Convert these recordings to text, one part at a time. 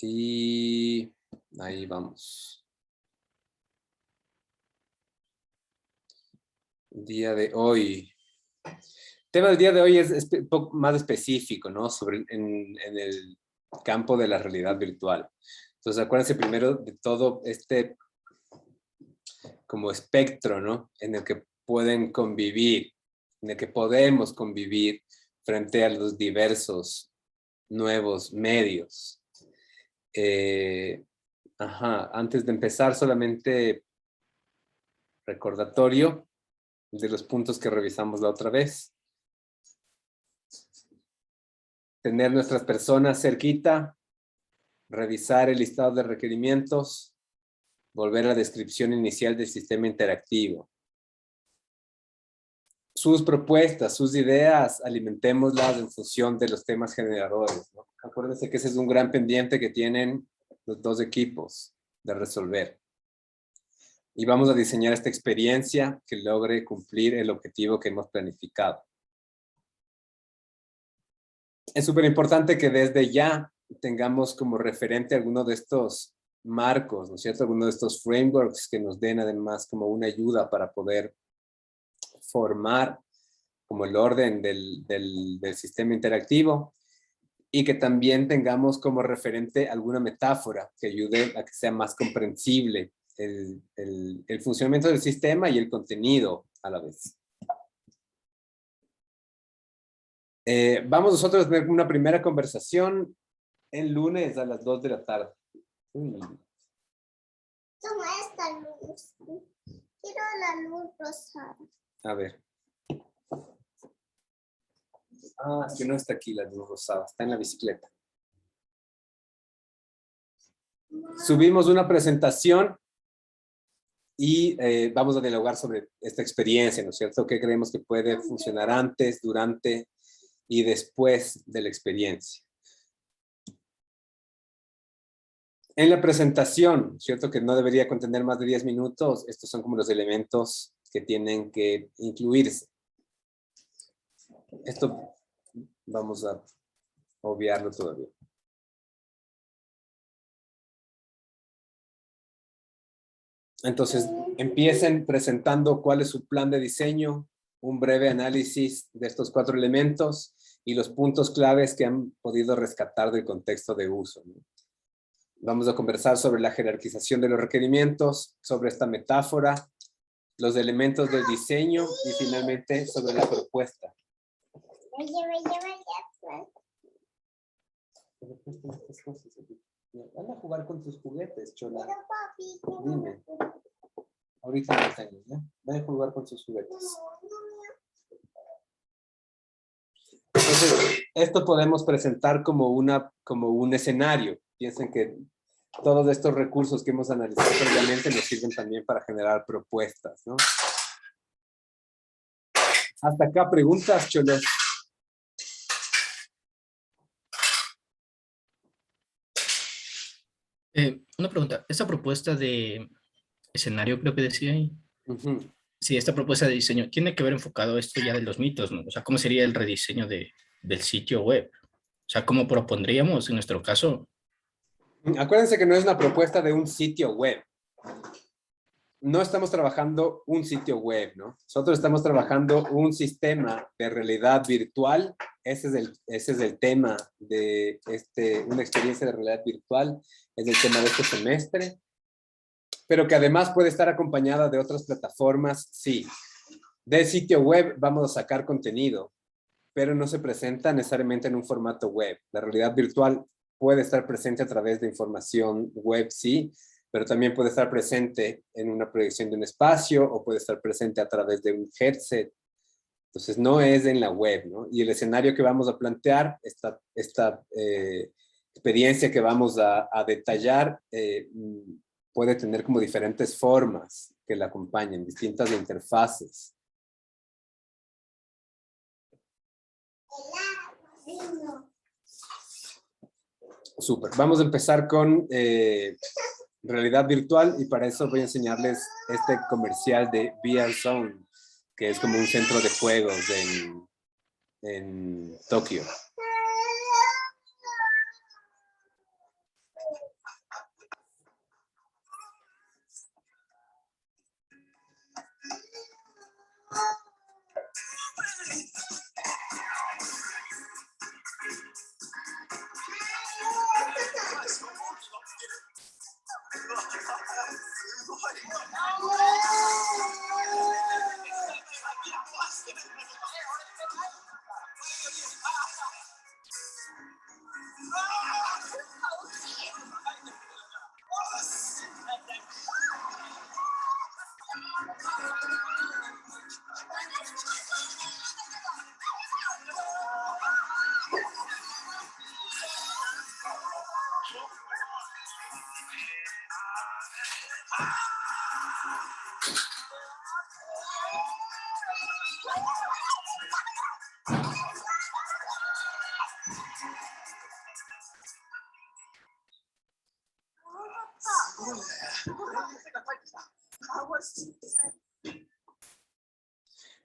Y ahí vamos. El día de hoy. El tema del día de hoy es un poco más específico, ¿no? En el campo de la realidad virtual. Entonces, acuérdense primero de todo este como espectro, ¿no? En el que pueden convivir, en el que podemos convivir frente a los diversos nuevos medios. Antes de empezar, solamente recordatorio de los puntos que revisamos la otra vez. Tener nuestras personas cerquita, revisar el listado de requerimientos, volver a la descripción inicial del sistema interactivo. Sus propuestas, sus ideas, alimentémoslas en función de los temas generadores, ¿no? Acuérdense que ese es un gran pendiente que tienen los dos equipos de resolver. Y vamos a diseñar esta experiencia que logre cumplir el objetivo que hemos planificado. Es súper importante que desde ya tengamos como referente alguno de estos marcos, ¿no es cierto? Alguno de estos frameworks que nos den además como una ayuda para poder formar como el orden del sistema interactivo y que también tengamos como referente alguna metáfora que ayude a que sea más comprensible el funcionamiento del sistema y el contenido a la vez. Vamos nosotros a tener una primera conversación el lunes a las 2 de la tarde. Toma esta luz. Quiero la luz rosada. A ver. Ah, que no está aquí la luz rosada, está en la bicicleta. Subimos una presentación y vamos a dialogar sobre esta experiencia, ¿no es cierto? ¿Qué creemos que puede funcionar antes, durante y después de la experiencia? En la presentación, ¿cierto? Que no debería contener más de 10 minutos, estos son como los elementos que tienen que incluirse. Esto vamos a obviarlo todavía. Entonces, empiecen presentando cuál es su plan de diseño, un breve análisis de estos 4 elementos y los puntos claves que han podido rescatar del contexto de uso, ¿no? Vamos a conversar sobre la jerarquización de los requerimientos, sobre esta metáfora, los elementos del diseño y finalmente sobre la propuesta. Van a jugar con tus juguetes, Chola. Dime. Ahorita no tengo, ¿ya? Van a jugar con sus juguetes. Entonces, esto podemos presentar como un escenario. Piensen que todos estos recursos que hemos analizado previamente nos sirven también para generar propuestas, ¿no? Hasta acá, preguntas, Cholos. Una pregunta. Esta propuesta de escenario, creo que decía ahí. Sí, esta propuesta de diseño tiene que ver enfocado esto ya de los mitos, ¿no? O sea, ¿cómo sería el rediseño del sitio web? O sea, ¿cómo propondríamos en nuestro caso? Acuérdense que no es una propuesta de un sitio web. No estamos trabajando un sitio web, ¿no? Nosotros estamos trabajando un sistema de realidad virtual. Ese es el tema de una experiencia de realidad virtual. Es el tema de este semestre. Pero que además puede estar acompañada de otras plataformas, sí. Del sitio web vamos a sacar contenido, pero no se presenta necesariamente en un formato web. La realidad virtual puede estar presente a través de información web, sí, pero también puede estar presente en una proyección de un espacio o puede estar presente a través de un headset. Entonces no es en la web, ¿no? Y el escenario que vamos a plantear, esta experiencia que vamos a detallar, puede tener como diferentes formas que la acompañen, distintas interfaces. Súper. Vamos a empezar con realidad virtual y para eso voy a enseñarles este comercial de VR Zone, que es como un centro de juegos en Tokio.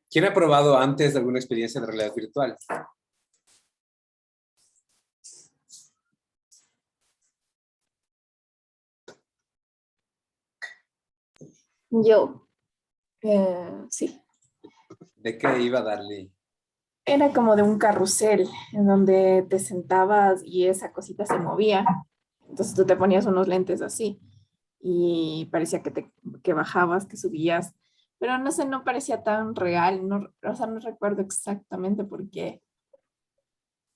¿Quién ha probado antes alguna experiencia de realidad virtual? Yo, sí. ¿De qué iba a darle? Era como de un carrusel en donde te sentabas y esa cosita se movía. Entonces tú te ponías unos lentes así y parecía que bajabas, que subías, pero no sé, no parecía tan real, no, o sea, no recuerdo exactamente por qué.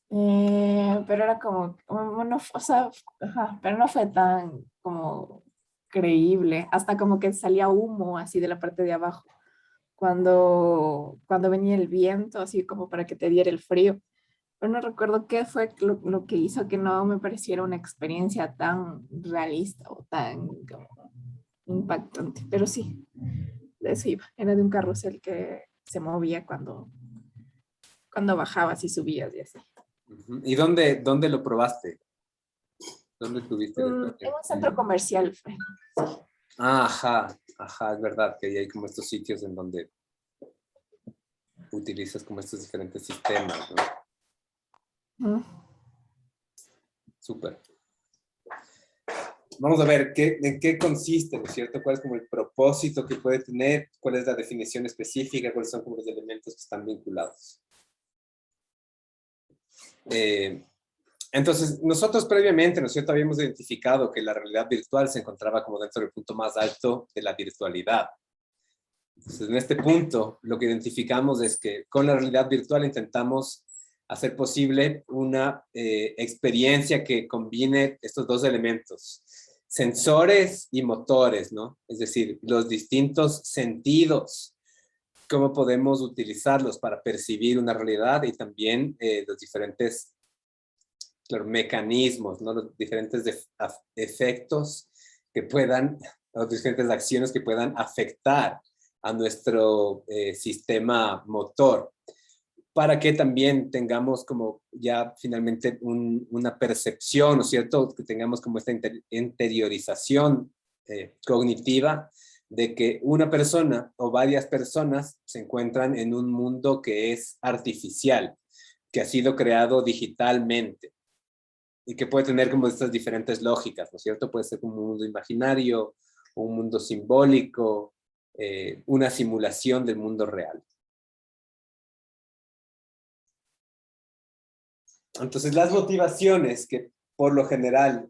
Pero era como, no, o sea, ajá, pero no fue tan como creíble, hasta como que salía humo así de la parte de abajo, cuando venía el viento, así como para que te diera el frío. Pero no recuerdo qué fue lo que hizo que no me pareciera una experiencia tan realista o tan como, impactante, pero sí, de eso iba, era de un carrusel que se movía cuando bajabas y subías y así. ¿Y dónde lo probaste? ¿Dónde tuviste la En un experiencia? centro comercial fue. Ajá, es verdad que ahí hay como estos sitios en donde utilizas como estos diferentes sistemas, ¿no? Súper. Vamos a ver en qué consiste, ¿no es cierto? ¿Cuál es como el propósito que puede tener? ¿Cuál es la definición específica? ¿Cuáles son como los elementos que están vinculados? Entonces, nosotros previamente, ¿no es cierto?, habíamos identificado que la realidad virtual se encontraba como dentro del punto más alto de la virtualidad. Entonces, en este punto, lo que identificamos es que con la realidad virtual intentamos hacer posible una experiencia que combine estos dos elementos, sensores y motores, ¿no? Es decir, los distintos sentidos, cómo podemos utilizarlos para percibir una realidad y también los diferentes mecanismos, ¿no? Los diferentes efectos que puedan, las diferentes acciones que puedan afectar a nuestro sistema motor, para que también tengamos como ya finalmente una percepción, ¿no es cierto? Que tengamos como esta interiorización cognitiva de que una persona o varias personas se encuentran en un mundo que es artificial, que ha sido creado digitalmente y que puede tener como estas diferentes lógicas, ¿no es cierto? Puede ser como un mundo imaginario, un mundo simbólico, una simulación del mundo real. Entonces, las motivaciones que por lo general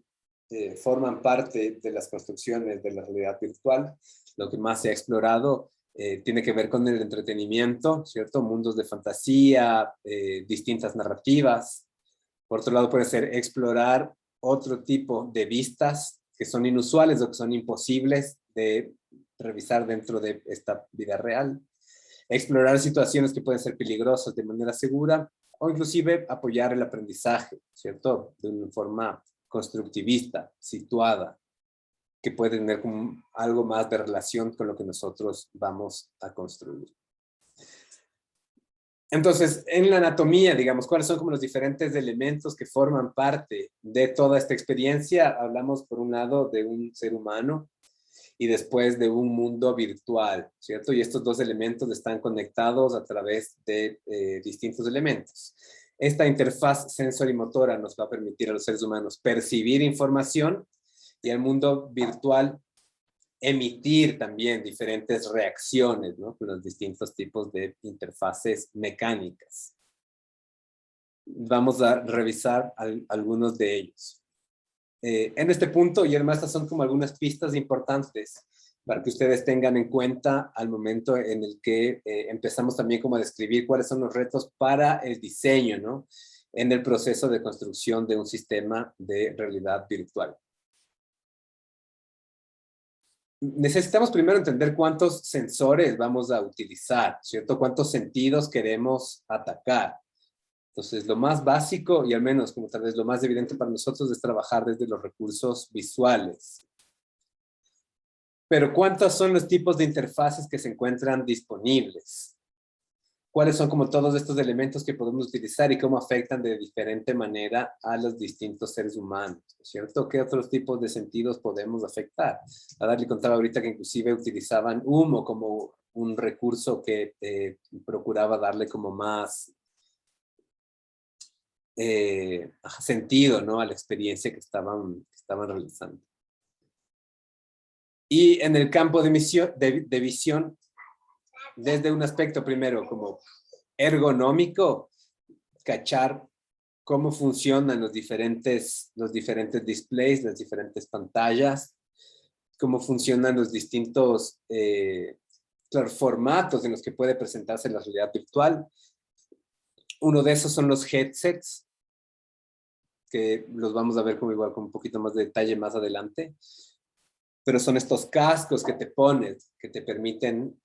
forman parte de las construcciones de la realidad virtual, lo que más se ha explorado tiene que ver con el entretenimiento, ¿cierto? Mundos de fantasía, distintas narrativas. Por otro lado, puede ser explorar otro tipo de vistas que son inusuales o que son imposibles de revisar dentro de esta vida real. Explorar situaciones que pueden ser peligrosas de manera segura o inclusive apoyar el aprendizaje, ¿cierto? De una forma constructivista, situada, que puede tener como algo más de relación con lo que nosotros vamos a construir. Entonces, en la anatomía, digamos, ¿cuáles son como los diferentes elementos que forman parte de toda esta experiencia? Hablamos, por un lado, de un ser humano y después de un mundo virtual, ¿cierto? Y estos dos elementos están conectados a través de distintos elementos. Esta interfaz sensorimotora nos va a permitir a los seres humanos percibir información y el mundo virtual emitir también diferentes reacciones, ¿no? Con los distintos tipos de interfaces mecánicas. Vamos a revisar algunos de ellos. En este punto, y además estas son como algunas pistas importantes para que ustedes tengan en cuenta al momento en el que empezamos también como a describir cuáles son los retos para el diseño, ¿no? En el proceso de construcción de un sistema de realidad virtual. Necesitamos primero entender cuántos sensores vamos a utilizar, ¿cierto? Cuántos sentidos queremos atacar. Entonces, lo más básico, y al menos como tal vez lo más evidente para nosotros, es trabajar desde los recursos visuales. Pero, ¿cuántos son los tipos de interfaces que se encuentran disponibles? ¿Cuáles son como todos estos elementos que podemos utilizar y cómo afectan de diferente manera a los distintos seres humanos? ¿Cierto? ¿Qué otros tipos de sentidos podemos afectar? A Darly contaba ahorita que inclusive utilizaban humo como un recurso que procuraba darle como más sentido, ¿no? A la experiencia que estaban realizando. Y en el campo de visión, desde un aspecto primero como ergonómico, cachar cómo funcionan los diferentes displays, las diferentes pantallas, cómo funcionan los distintos formatos en los que puede presentarse la realidad virtual. Uno de esos son los headsets, que los vamos a ver como igual con un poquito más de detalle más adelante. Pero son estos cascos que te pones, que te permiten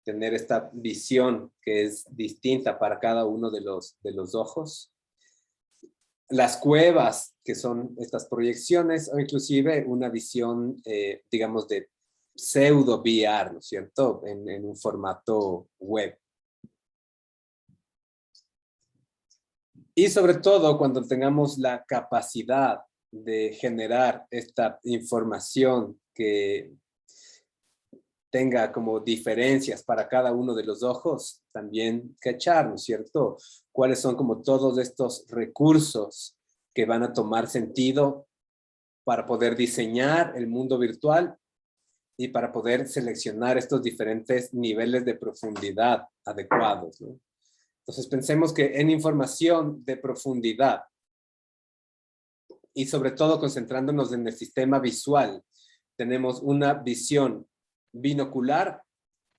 tener esta visión que es distinta para cada uno de los ojos. Las cuevas, que son estas proyecciones, o inclusive una visión, digamos, de pseudo VR, ¿no es cierto? En un formato web. Y sobre todo cuando tengamos la capacidad de generar esta información que tenga como diferencias para cada uno de los ojos, también cachar, ¿no es cierto? Cuáles son como todos estos recursos que van a tomar sentido para poder diseñar el mundo virtual y para poder seleccionar estos diferentes niveles de profundidad adecuados, ¿no? Entonces pensemos que en información de profundidad y sobre todo concentrándonos en el sistema visual, tenemos una visión binocular,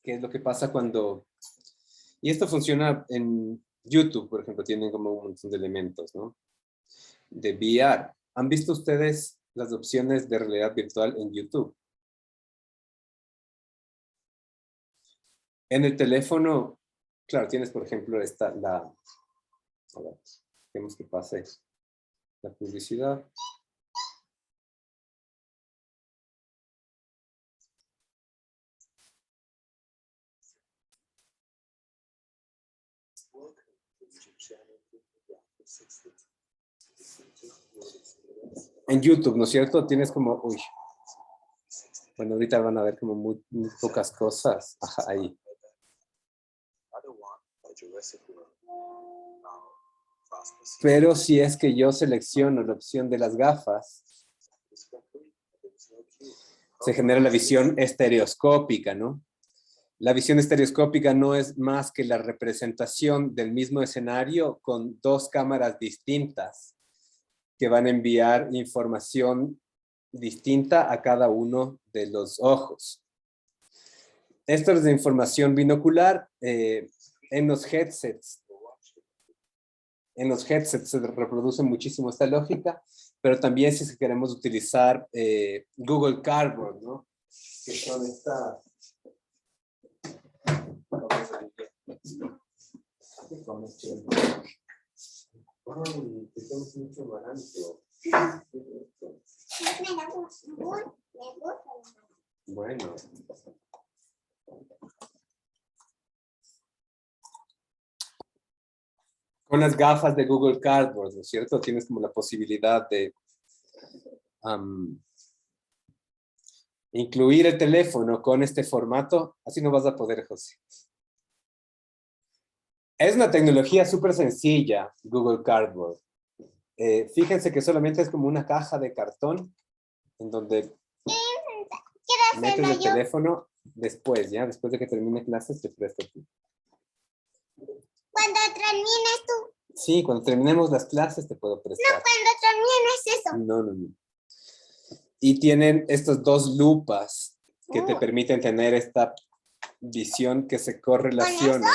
que es lo que pasa cuando... Y esto funciona en YouTube, por ejemplo, tienen como un montón de elementos, ¿no? De VR. ¿Han visto ustedes las opciones de realidad virtual en YouTube? En el teléfono, claro, tienes, por ejemplo, a ver, dejemos que pase la publicidad. En YouTube, ¿no es cierto? Tienes como, uy, bueno, ahorita van a ver como muy pocas cosas. Ajá, ahí. Pero si es que yo selecciono la opción de las gafas, se genera la visión estereoscópica, ¿no? La visión estereoscópica no es más que la representación del mismo escenario con dos cámaras distintas que van a enviar información distinta a cada uno de los ojos. Esto es de información binocular. En los headsets se reproduce muchísimo esta lógica, pero también si queremos utilizar Google Cardboard, ¿no? Que son estas... Bueno. Con las gafas de Google Cardboard, ¿no es cierto? Tienes como la posibilidad de incluir el teléfono con este formato, así no vas a poder, José. Es una tecnología súper sencilla, Google Cardboard. Fíjense que solamente es como una caja de cartón en donde Quiero metes hacerlo el yo. teléfono después, ¿ya? Después de que termine clases, te presto aquí. Cuando termines tú. Sí, cuando terminemos las clases te puedo No, prestar. cuando termines eso. No. Y tienen estas dos lupas que te permiten tener esta visión que se correlaciona.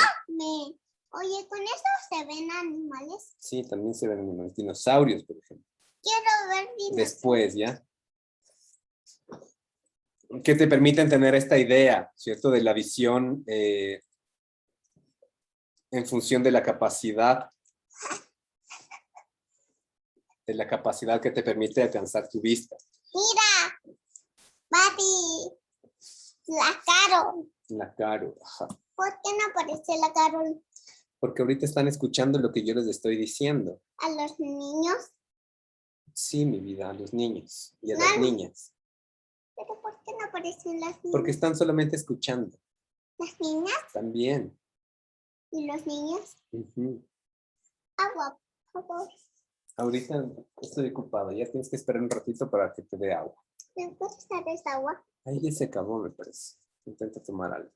Oye, ¿con eso se ven animales? Sí, también se ven animales, dinosaurios, por ejemplo. Quiero ver dinosaurios. Después, ¿ya? Que te permiten tener esta idea, ¿cierto? De la visión en función de la capacidad que te permite alcanzar tu vista. Mira, papi, la Carol. La Caro, ajá. ¿Por qué no aparece la Carol? Porque ahorita están escuchando lo que yo les estoy diciendo. ¿A los niños? Sí, mi vida, a los niños y a las niñas. ¿Pero por qué no aparecen las niñas? Porque están solamente escuchando. ¿Las niñas? También. ¿Y los niños? Ujú. Agua, por favor. Ahorita estoy ocupado, ya tienes que esperar un ratito para que te dé agua. ¿Me puedes dar esa agua? Ahí ya se acabó, me parece. Intenta tomar algo.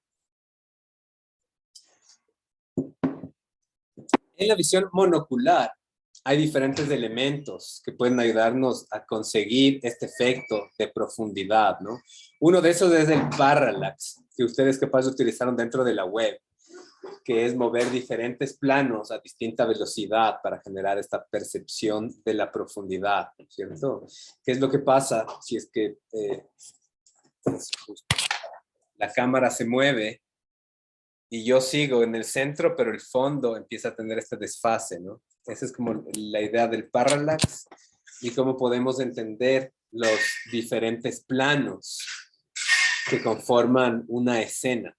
En la visión monocular hay diferentes elementos que pueden ayudarnos a conseguir este efecto de profundidad, ¿no? Uno de esos es el parallax, que ustedes capaz utilizaron dentro de la web, que es mover diferentes planos a distinta velocidad para generar esta percepción de la profundidad, ¿cierto? ¿Qué es lo que pasa si es que la cámara se mueve y yo sigo en el centro, pero el fondo empieza a tener este desfase, ¿no? Esa es como la idea del parallax y cómo podemos entender los diferentes planos que conforman una escena.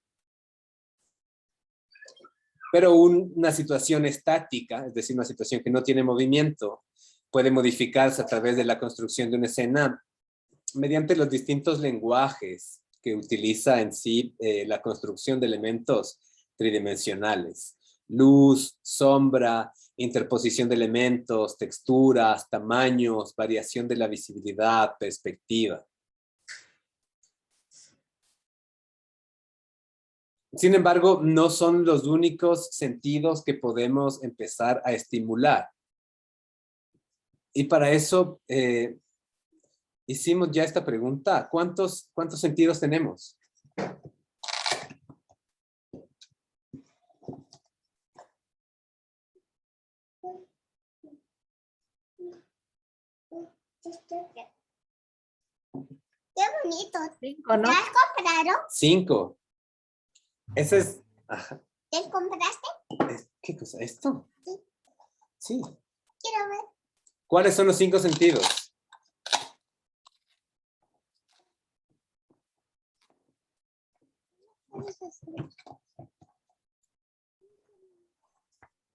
Pero una situación estática, es decir, una situación que no tiene movimiento, puede modificarse a través de la construcción de una escena mediante los distintos lenguajes que utiliza en sí la construcción de elementos tridimensionales. Luz, sombra, interposición de elementos, texturas, tamaños, variación de la visibilidad, perspectiva. Sin embargo, no son los únicos sentidos que podemos empezar a estimular. Y para eso hicimos ya esta pregunta. ¿Cuántos sentidos tenemos? Qué bonito. 5, ¿no? ¿Ya has comprado? 5. Ese es... Ajá. ¿Te compraste? ¿Qué cosa? ¿Esto? Sí. Sí. Quiero ver. ¿Cuáles son los 5 sentidos?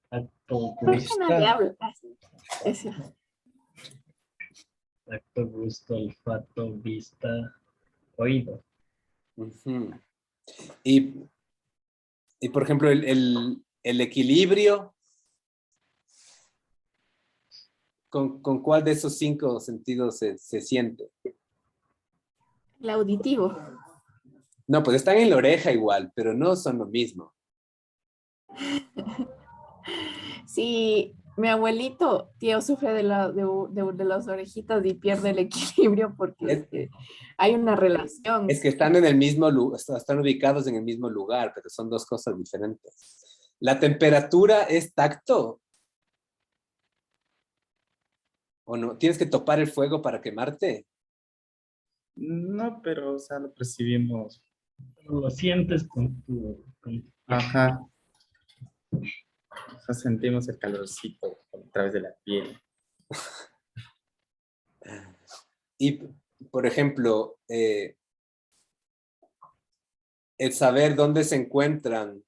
Tacto, Nadie habla. Eso. tacto, gusto, olfato, vista, oído. Uh-huh. Y por ejemplo, el equilibrio, ¿con cuál de esos 5 sentidos se siente? El auditivo. No, pues están en la oreja igual, pero no son lo mismo. Sí, mi abuelito, tío, sufre de las orejitas y pierde el equilibrio porque hay una relación. Es que están en el mismo lugar, están ubicados en el mismo lugar, pero son 2 cosas diferentes. ¿La temperatura es tacto? ¿O no? ¿Tienes que topar el fuego para quemarte? No, pero, o sea, lo percibimos. Lo sientes con tu... Ajá. O sea, sentimos el calorcito a través de la piel. Y, por ejemplo, el saber dónde se encuentran,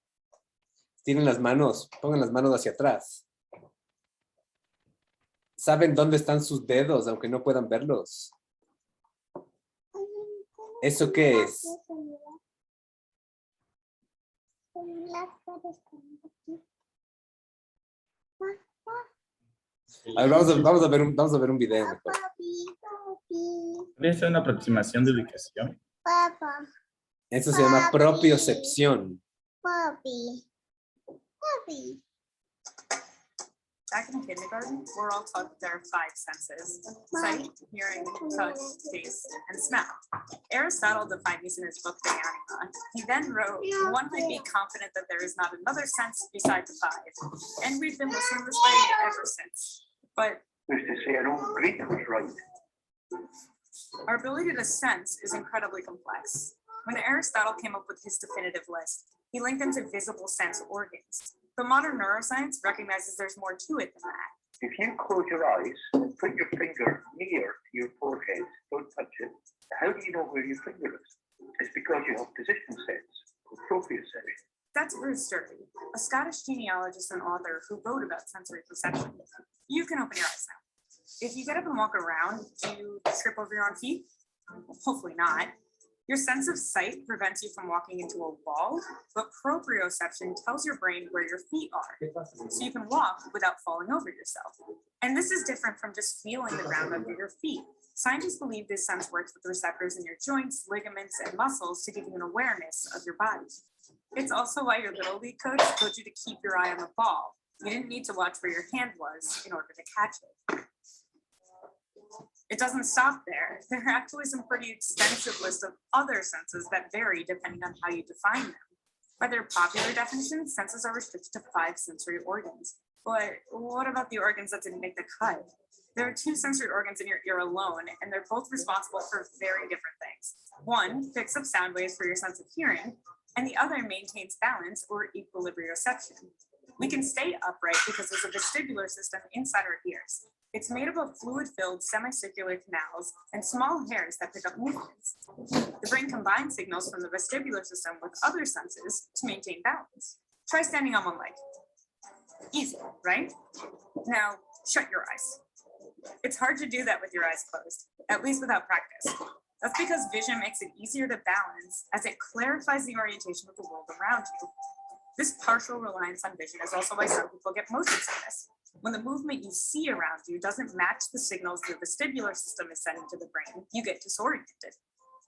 tienen las manos, pongan las manos hacia atrás. ¿Saben dónde están sus dedos, aunque no puedan verlos? ¿Eso qué es? A ver, vamos a ver un video mejor. Debe ser una aproximación de ubicación. Papá, Eso se llama propiocepción. papi, papi. Back in kindergarten, we're all taught that there are 5 senses: sight, hearing, touch, taste, and smell. Aristotle defined these in his book, De Anima. He then wrote, one might be confident that there is not another sense beside the 5. And we've been listening this way ever since. But our ability to sense is incredibly complex. When Aristotle came up with his definitive list, he linked them to visible sense organs. But modern neuroscience recognizes there's more to it than that. If you close your eyes and put your finger near to your forehead, don't touch it, how do you know where your finger is? It's because you have position sense, or proprioception. That's Bruce Sturdy, a Scottish genealogist and author who wrote about sensory perception. You can open your eyes now. If you get up and walk around, do you trip over your own feet? Hopefully not. Your sense of sight prevents you from walking into a wall, but proprioception tells your brain where your feet are, so you can walk without falling over yourself. And this is different from just feeling the ground under your feet. Scientists believe this sense works with receptors in your joints, ligaments, and muscles to give you an awareness of your body. It's also why your Little League coach told you to keep your eye on the ball. You didn't need to watch where your hand was in order to catch it. It doesn't stop there. There are actually some pretty extensive lists of other senses that vary depending on how you define them. By their popular definition, senses are restricted to 5 sensory organs. But what about the organs that didn't make the cut? There are 2 sensory organs in your ear alone, and they're both responsible for very different things. One picks up sound waves for your sense of hearing, and the other maintains balance or equilibrioception. We can stay upright because there's a vestibular system inside our ears. It's made up of fluid-filled semicircular canals and small hairs that pick up movements. The brain combines signals from the vestibular system with other senses to maintain balance. Try standing on one leg. Easy, right? Now, shut your eyes. It's hard to do that with your eyes closed, at least without practice. That's because vision makes it easier to balance as it clarifies the orientation of the world around you. This partial reliance on vision is also why some people get motion sickness. When the movement you see around you doesn't match the signals the vestibular system is sending to the brain, you get disoriented.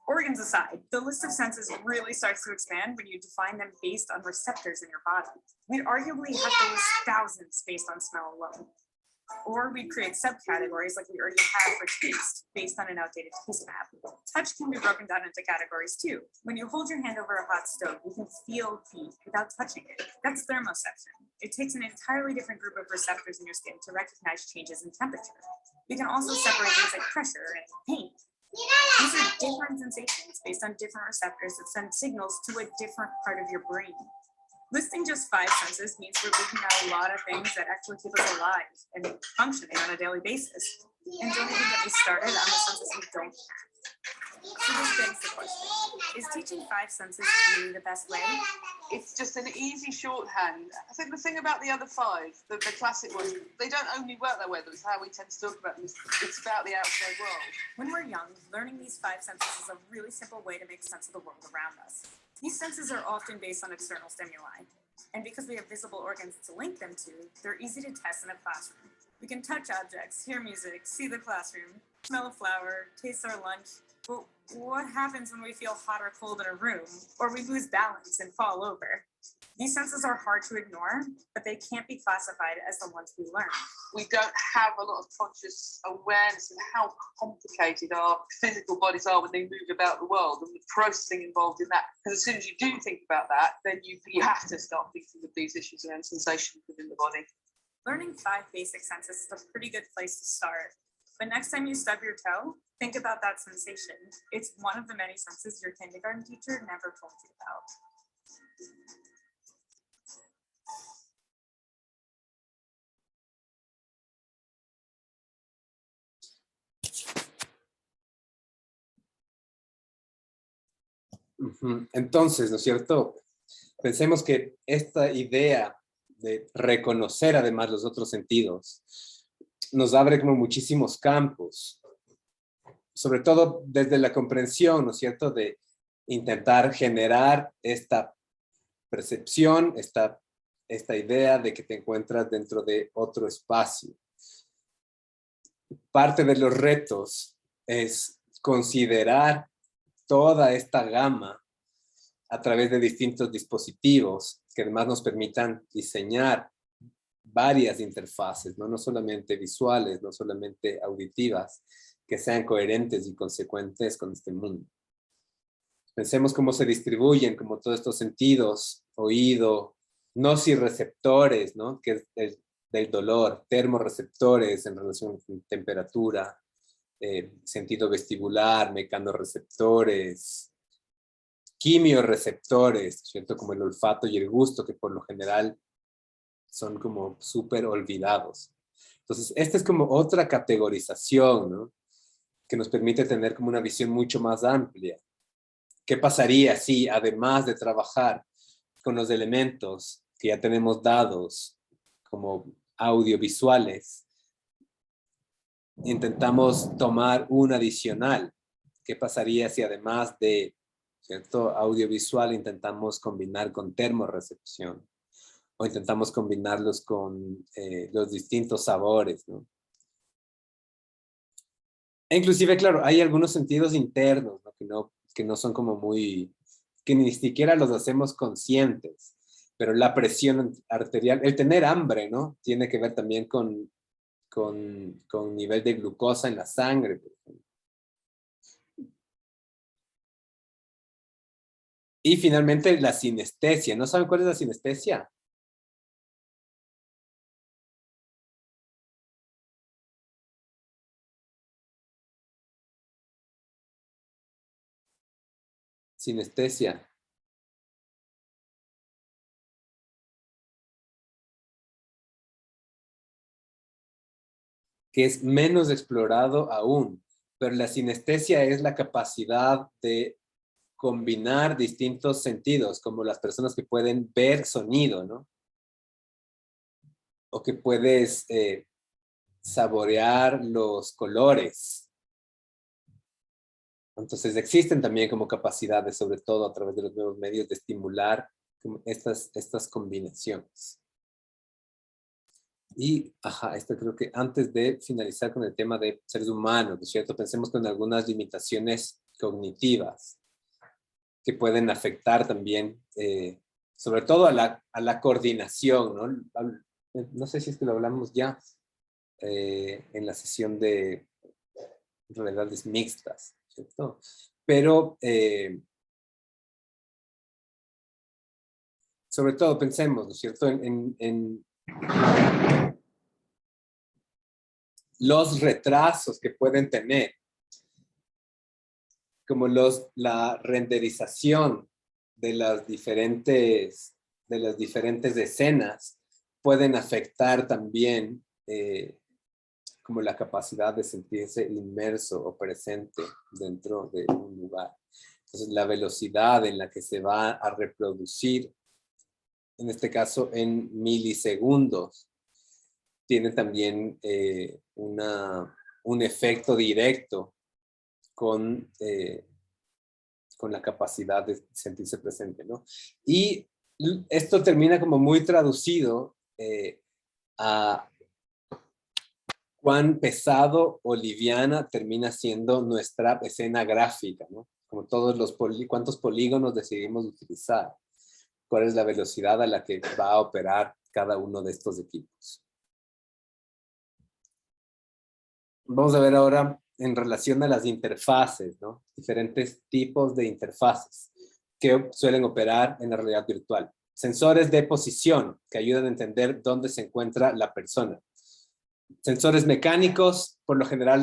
Organs aside, the list of senses really starts to expand when you define them based on receptors in your body. We'd arguably have to list thousands based on smell alone. Or we'd create subcategories like we already have for taste based on an outdated taste map. Touch can be broken down into categories too. When you hold your hand over a hot stove, you can feel heat without touching it. That's thermoception. It takes an entirely different group of receptors in your skin to recognize changes in temperature. We can also separate things like pressure and pain. These are different sensations based on different receptors that send signals to a different part of your brain. Listing just 5 senses means we're leaving out a lot of things that actually keep us alive and functioning on a daily basis. And don't even get me started on the senses we don't have. So this begs the question, is teaching 5 senses really the best way? It's just an easy shorthand. I think the thing about the other 5, the classic ones, they don't only work that way, that's how we tend to talk about them. It's about the outside world. When we're young, learning these 5 senses is a really simple way to make sense of the world around us. These senses are often based on external stimuli, and because we have visible organs to link them to, they're easy to test in a classroom. We can touch objects, hear music, see the classroom, smell a flower, taste our lunch. But what happens when we feel hot or cold in a room, or we lose balance and fall over? These senses are hard to ignore, but they can't be classified as the ones we learn. We don't have a lot of conscious awareness of how complicated our physical bodies are when they move about the world and the processing involved in that. Because as soon as you do think about that, then you have to start thinking of these issues around sensation within the body. Learning 5 basic senses is a pretty good place to start. But next time you stub your toe, think about that sensation. It's one of the many senses your kindergarten teacher never told you about. Entonces, ¿no es cierto? Pensemos que esta idea de reconocer además los otros sentidos nos abre como muchísimos campos. sobre todo desde la comprensión, ¿no es cierto?, de intentar generar esta percepción, esta idea de que te encuentras dentro de otro espacio. Parte de los retos es considerar toda esta gama a través de distintos dispositivos que además nos permitan diseñar varias interfaces, ¿no? No solamente visuales, no solamente auditivas, que sean coherentes y consecuentes con este mundo. Pensemos cómo se distribuyen como todos estos sentidos, oído, nociceptores, ¿no?, que es del dolor, termorreceptores en relación con temperatura, sentido vestibular, mecanorreceptores, quimiorreceptores, ¿cierto?, como el olfato y el gusto, que por lo general son como súper olvidados. Entonces, esta es como otra categorización, ¿no?, que nos permite tener como una visión mucho más amplia. ¿Qué pasaría si, además de trabajar con los elementos que ya tenemos dados, como audiovisuales, intentamos tomar un adicional? ¿Qué pasaría si además de, ¿cierto?, audiovisual intentamos combinar con termorrecepción? O intentamos combinarlos con los distintos sabores, ¿no? E inclusive, claro, hay algunos sentidos internos, ¿no?, que no son como muy, que ni siquiera los hacemos conscientes, pero la presión arterial, el tener hambre, ¿no?, tiene que ver también con nivel de glucosa en la sangre, por ejemplo. Y finalmente la sinestesia. ¿No saben cuál es la sinestesia? Sinestesia. Que es menos explorado aún, pero la sinestesia es la capacidad de combinar distintos sentidos, como las personas que pueden ver sonido, ¿no? O que puedes saborear los colores. Entonces existen también como capacidades, sobre todo a través de los nuevos medios, de estimular como estas combinaciones. Y, esto creo que antes de finalizar con el tema de seres humanos, ¿no es cierto?, pensemos con algunas limitaciones cognitivas que pueden afectar también, sobre todo a la coordinación, ¿no? No sé si es que lo hablamos ya en la sesión de realidades mixtas, ¿cierto? Pero, sobre todo pensemos, ¿no es cierto?, en los retrasos que pueden tener, como la renderización de las diferentes escenas, pueden afectar también como la capacidad de sentirse inmerso o presente dentro de un lugar. Entonces, la velocidad en la que se va a reproducir, en este caso en milisegundos, tiene también un efecto directo con la capacidad de sentirse presente, ¿no? Y esto termina como muy traducido a cuán pesado o liviana termina siendo nuestra escena gráfica, ¿no? Como todos cuántos polígonos decidimos utilizar, cuál es la velocidad a la que va a operar cada uno de estos equipos. Vamos a ver ahora en relación a las interfaces, ¿no? Diferentes tipos de interfaces que suelen operar en la realidad virtual. Sensores de posición que ayudan a entender dónde se encuentra la persona. Sensores mecánicos, por lo general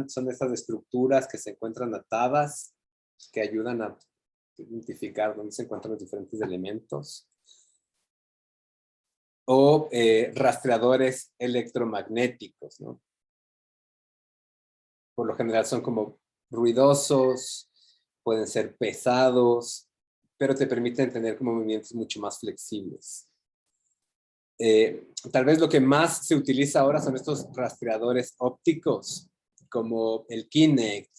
son estas estructuras que se encuentran atadas, que ayudan a identificar dónde se encuentran los diferentes elementos. O rastreadores electromagnéticos, ¿no? Por lo general son como ruidosos, pueden ser pesados, pero te permiten tener como movimientos mucho más flexibles. Tal vez lo que más se utiliza ahora son estos rastreadores ópticos como el Kinect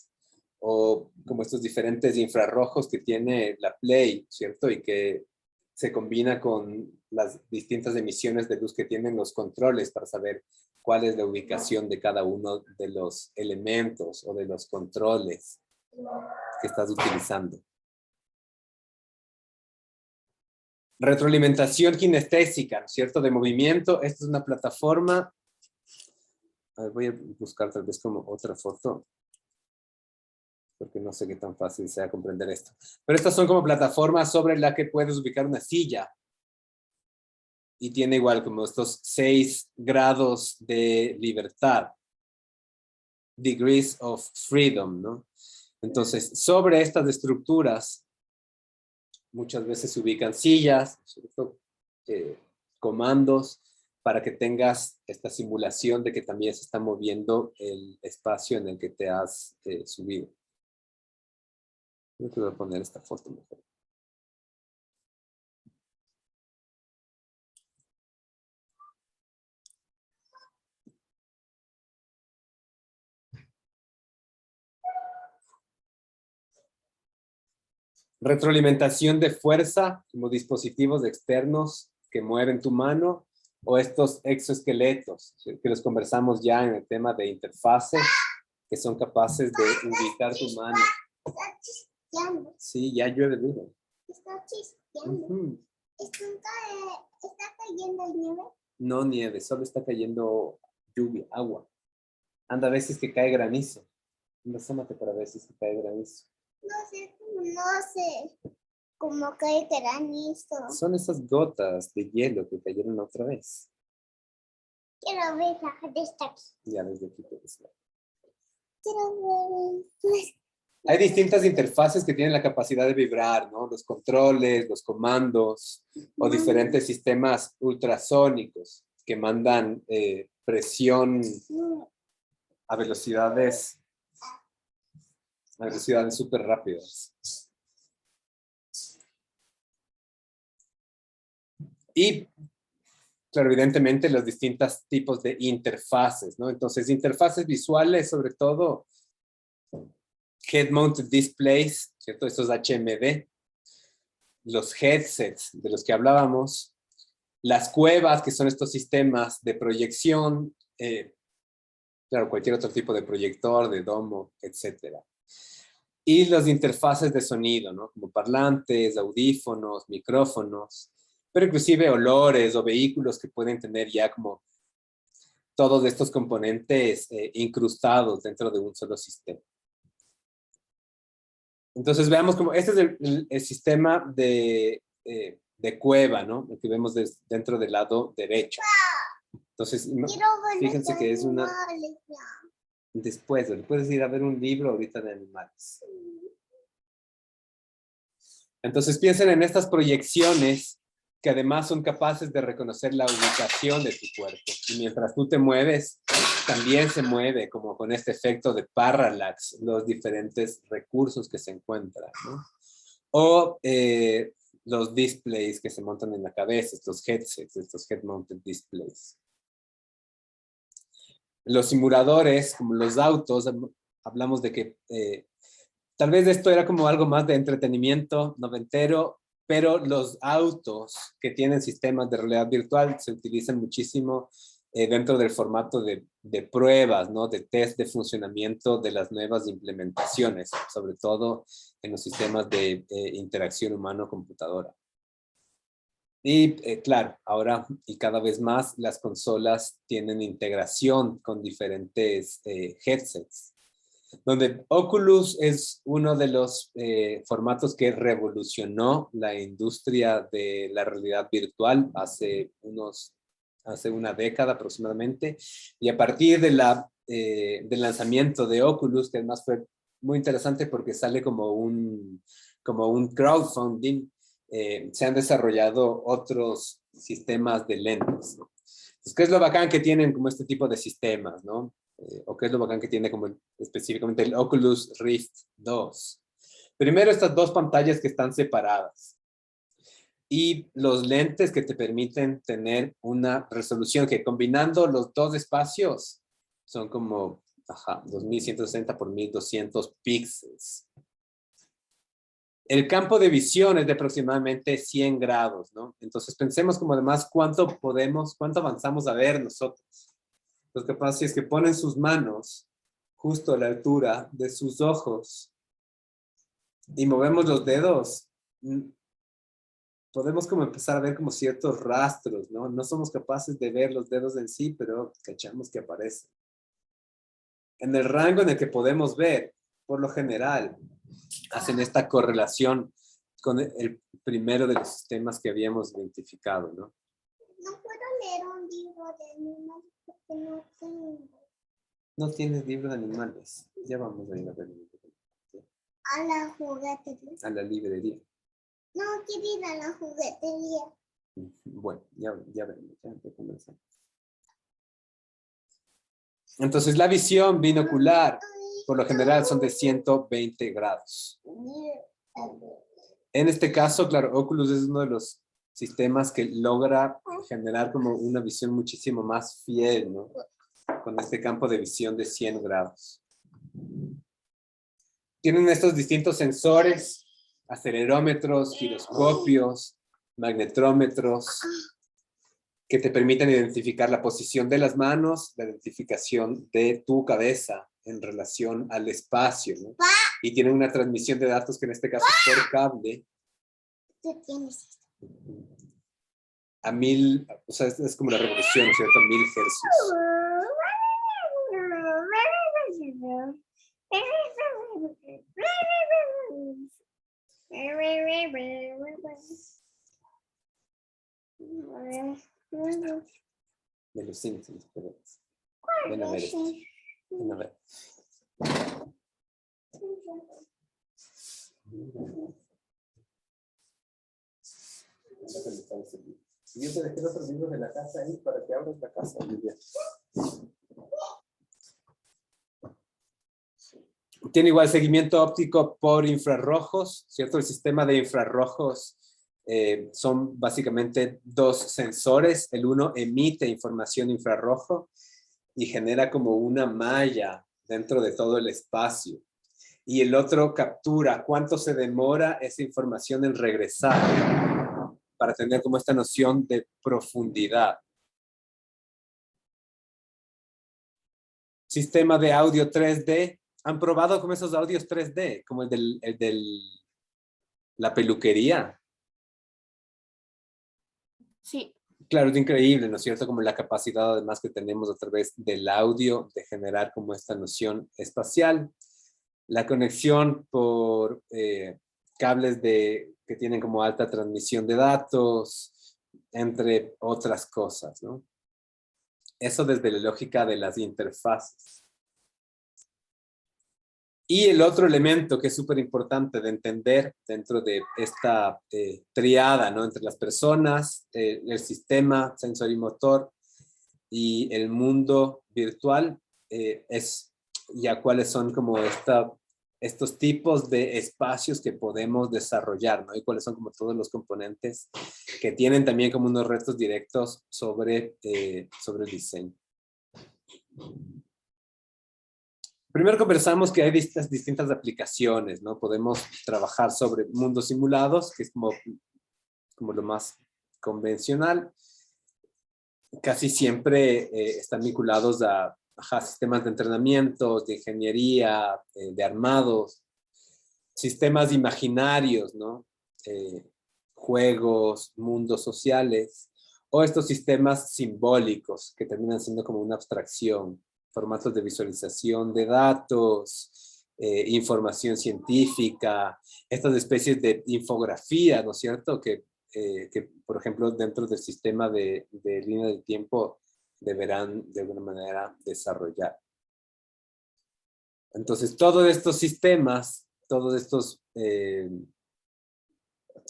o como estos diferentes infrarrojos que tiene la Play, ¿cierto? Y que se combina con las distintas emisiones de luz que tienen los controles para saber cuál es la ubicación de cada uno de los elementos o de los controles que estás utilizando. Retroalimentación kinestésica, ¿cierto? De movimiento. Esta es una plataforma. A ver, voy a buscar tal vez como otra foto, porque no sé qué tan fácil sea comprender esto. Pero estas son como plataformas sobre la que puedes ubicar una silla. Y tiene igual como estos 6 grados de libertad. Degrees of freedom, ¿no? Entonces, sobre estas estructuras, muchas veces se ubican sillas, ¿cierto? Comandos, para que tengas esta simulación de que también se está moviendo el espacio en el que te has subido. Yo te voy a poner esta foto mejor. Retroalimentación de fuerza, como dispositivos externos que mueven tu mano, o estos exoesqueletos, que los conversamos ya en el tema de interfaces, que son capaces de ubicar tu mano. Está chispeando. Sí, ya llueve duro. Está chispeando. ¿Está cayendo nieve? No nieve, solo está cayendo lluvia, agua. Anda, a veces que cae granizo. Anda, asómate para ver si cae granizo. No sé cómo cae granizo. Son esas gotas de hielo que cayeron otra vez. Quiero ver la gente está aquí. Ya desde aquí puedes ver. Quiero ver. Hay distintas interfaces que tienen la capacidad de vibrar, ¿no? Los controles, los comandos, o diferentes sistemas ultrasónicos que mandan presión a velocidades súper rápidas. Y, claro, evidentemente los distintos tipos de interfaces, ¿no? Entonces, interfaces visuales, sobre todo, head-mounted displays, ¿cierto? Estos HMD, los headsets de los que hablábamos, las cuevas, que son estos sistemas de proyección, claro, cualquier otro tipo de proyector, de domo, etcétera. Y las interfaces de sonido, ¿no? Como parlantes, audífonos, micrófonos, pero inclusive olores o vehículos que pueden tener ya como todos estos componentes incrustados dentro de un solo sistema. Entonces veamos como este es el sistema de cueva, ¿no? El que vemos dentro del lado derecho. Entonces, fíjense que es una... Después, puedes ir a ver un libro ahorita de animales. Entonces piensen en estas proyecciones que además son capaces de reconocer la ubicación de tu cuerpo. Y mientras tú te mueves, también se mueve como con este efecto de parallax los diferentes recursos que se encuentran, ¿no? O los displays que se montan en la cabeza, estos headsets, estos head-mounted displays. Los simuladores, como los autos, hablamos de que tal vez esto era como algo más de entretenimiento noventero, pero los autos que tienen sistemas de realidad virtual se utilizan muchísimo dentro del formato de pruebas, ¿no? De test de funcionamiento de las nuevas implementaciones, sobre todo en los sistemas de interacción humano-computadora. Y claro, ahora y cada vez más las consolas tienen integración con diferentes headsets, donde Oculus es uno de los formatos que revolucionó la industria de la realidad virtual hace una década aproximadamente, y a partir de del lanzamiento de Oculus, que además fue muy interesante porque sale como un crowdfunding, se han desarrollado otros sistemas de lentes, ¿no? Entonces, ¿qué es lo bacán que tienen como este tipo de sistemas, ¿no? O qué es lo bacán que tiene como específicamente el Oculus Rift 2. Primero, estas dos pantallas que están separadas. Y los lentes que te permiten tener una resolución que combinando los dos espacios son como Ajá, 2160 por 1200 píxeles. El campo de visión es de aproximadamente 100 grados, ¿no? Entonces pensemos como además cuánto avanzamos a ver nosotros. Lo que pasa es que ponen sus manos justo a la altura de sus ojos y movemos los dedos. Podemos como empezar a ver como ciertos rastros, ¿no? No somos capaces de ver los dedos en sí, pero cachamos que aparecen. En el rango en el que podemos ver, por lo general, hacen esta correlación con el primero de los sistemas que habíamos identificado, ¿no? No puedo leer un libro de animales porque no tengo. No tienes libro de animales. Ya vamos a ir a ver. A la juguetería. A la librería. No quiero ir a la juguetería. Bueno, ya veremos. Ya comenzamos. Entonces la visión binocular, por lo general, son de 120 grados. En este caso, claro, Oculus es uno de los sistemas que logra generar como una visión muchísimo más fiel, ¿no? Con este campo de visión de 100 grados. Tienen estos distintos sensores, acelerómetros, giroscopios, magnetrómetros, que te permiten identificar la posición de las manos, la identificación de tu cabeza en relación al espacio, ¿no? Y tienen una transmisión de datos que en este caso es por cable. Tú tienes esto. A 1000, o sea, es como la revolución, ¿no es cierto? 1000 hercios. De los Simpsons, pero ven a ver esto. Ven a ver. Yo te dejé los otros libros de la casa ahí para que abras la casa, Lidia. Tiene igual seguimiento óptico por infrarrojos, ¿cierto? El sistema de infrarrojos son básicamente dos sensores. El uno emite información infrarrojo y genera como una malla dentro de todo el espacio. Y el otro captura cuánto se demora esa información en regresar para tener como esta noción de profundidad. Sistema de audio 3D. ¿Han probado como esos audios 3D? Como el del la peluquería. Sí. Claro, es increíble, ¿no es cierto? Como la capacidad además que tenemos a través del audio de generar como esta noción espacial. La conexión por cables que tienen como alta transmisión de datos, entre otras cosas, ¿no? Eso desde la lógica de las interfaces. Y el otro elemento que es súper importante de entender dentro de esta triada, ¿no? Entre las personas, el sistema sensorimotor y el mundo virtual, es ya cuáles son como estos tipos de espacios que podemos desarrollar, ¿no? Y cuáles son como todos los componentes que tienen también como unos retos directos sobre el diseño. Primero conversamos que hay distintas aplicaciones, ¿no? Podemos trabajar sobre mundos simulados, que es como lo más convencional. Casi siempre están vinculados a sistemas de entrenamiento, de ingeniería, de armados, sistemas imaginarios, ¿no? Juegos, mundos sociales, o estos sistemas simbólicos que terminan siendo como una abstracción, formatos de visualización de datos, información científica, estas especies de infografía, ¿no es cierto? Que por ejemplo, dentro del sistema de línea de tiempo deberán de alguna manera desarrollar. Entonces, todos estos sistemas, todos estos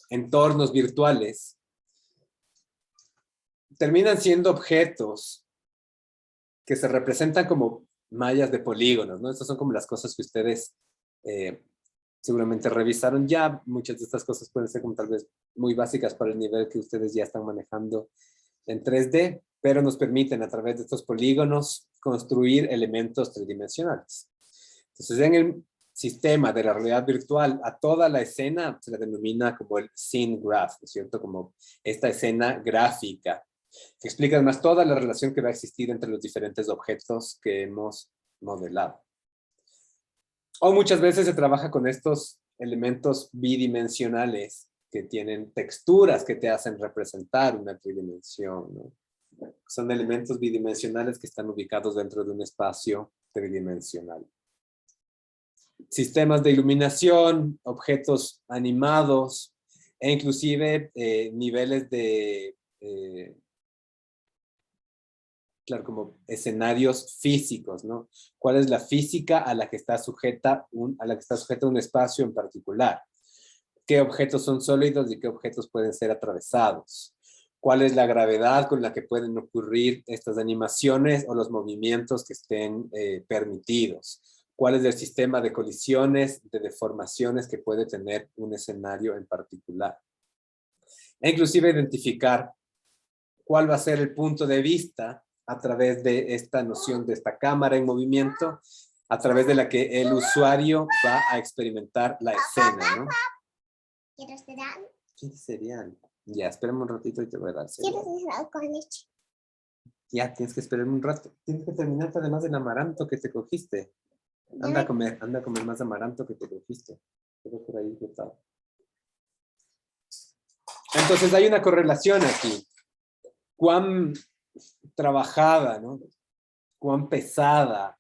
entornos virtuales, terminan siendo objetos que se representan como mallas de polígonos, ¿no? Estas son como las cosas que ustedes seguramente revisaron ya. Muchas de estas cosas pueden ser como tal vez muy básicas para el nivel que ustedes ya están manejando en 3D. pero nos permiten a través de estos polígonos construir elementos tridimensionales. Entonces, en el sistema de la realidad virtual, a toda la escena se la denomina como el scene graph, ¿no es cierto? Como esta escena gráfica, que explica además toda la relación que va a existir entre los diferentes objetos que hemos modelado. O muchas veces se trabaja con estos elementos bidimensionales que tienen texturas que te hacen representar una tridimensión, ¿no? Son elementos bidimensionales que están ubicados dentro de un espacio tridimensional. Sistemas de iluminación, objetos animados e inclusive niveles de, claro, como escenarios físicos, ¿no? ¿Cuál es la física a la que está sujeta un espacio en particular? ¿Qué objetos son sólidos y qué objetos pueden ser atravesados? ¿Cuál es la gravedad con la que pueden ocurrir estas animaciones o los movimientos que estén permitidos? ¿Cuál es el sistema de colisiones, de deformaciones que puede tener un escenario en particular? E inclusive identificar cuál va a ser el punto de vista a través de esta noción de esta cámara en movimiento, a través de la que el usuario va a experimentar la escena, ¿no? ¿Quieres cereal? ¿Quieres cereal? Ya, espérame un ratito y te voy a dar cereal. ¿Quieres cereal con leche? Ya, tienes que esperarme un rato. Tienes que terminarte además del amaranto que te cogiste. Anda a comer más amaranto que te cogiste. Quedó por ahí botado. Entonces hay una correlación aquí. Cuán trabajada, ¿no? Cuán pesada,